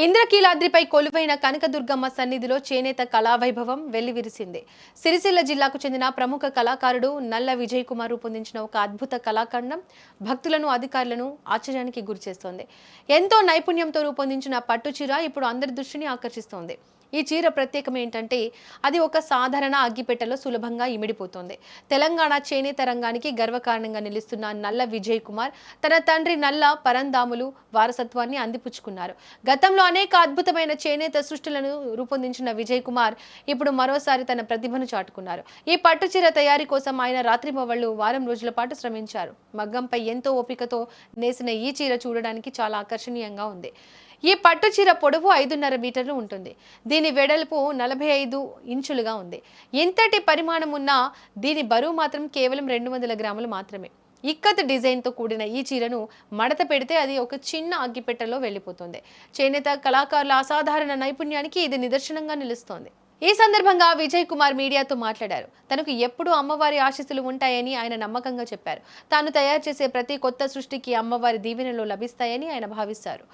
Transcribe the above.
ఇంద్రకీలాద్రిపై కొలువైన కనకదుర్గమ్మ సన్నిధిలో చేనేత కళావైభవం వెల్లివిరిసింది. సిరిసిల్ల జిల్లాకు చెందిన ప్రముఖ కళాకారుడు నల్ల విజయ్ కుమార్ రూపొందించిన ఒక అద్భుత కళాఖండం భక్తులను అధికారులను ఆశ్చర్యానికి గురిచేస్తోంది. ఎంతో నైపుణ్యంతో రూపొందించిన పట్టుచీర ఇప్పుడు అందరి దృష్టిని ఆకర్షిస్తోంది. ఈ చీర ప్రత్యేకం ఏంటంటే అది ఒక సాధారణ అగ్గిపెట్టెలో సులభంగా ఇమిడిపోతుంది. తెలంగాణ చేనేత రంగానికి గర్వకారణంగా నిలుస్తున్న నల్ల విజయ్ కుమార్ తన తండ్రి నల్ల పరందాములు వారసత్వాన్ని అందిపుచ్చుకున్నారు. గతంలో అనేక అద్భుతమైన చేనేత సృష్టిలను రూపొందించిన విజయ్ కుమార్ ఇప్పుడు మరోసారి తన ప్రతిభను చాటుకున్నారు. ఈ పట్టుచీర తయారీ కోసం ఆయన రాత్రింబవళ్లు వారం రోజుల పాటు శ్రమించారు. మగ్గంపై ఎంతో ఓపికతో నేసిన ఈ చీర చూడడానికి చాలా ఆకర్షణీయంగా ఉంది. ఈ పట్టు చీర పొడవు 5.5 మీటర్లు ఉంటుంది. దీని వెడల్పు 45 ఇంచులుగా ఉంది. ఇంతటి పరిమాణం ఉన్న దీని బరువు మాత్రం కేవలం 200 గ్రాములు మాత్రమే. ఇక్కత్ డిజైన్తో కూడిన ఈ చీరను మడత పెడితే అది ఒక చిన్న అగ్గిపెట్టెలో వెళ్ళిపోతుంది. చేనేత కళాకారుల అసాధారణ నైపుణ్యానికి ఇది నిదర్శనంగా నిలుస్తోంది. ఈ సందర్భంగా విజయ్ కుమార్ మీడియాతో మాట్లాడారు. తనకు ఎప్పుడూ అమ్మవారి ఆశీస్సులు ఉంటాయని ఆయన నమ్మకంగా చెప్పారు. తాను తయారు చేసే ప్రతి కొత్త సృష్టికి అమ్మవారి దీవెనలు లభిస్తాయని ఆయన భావిస్తారు.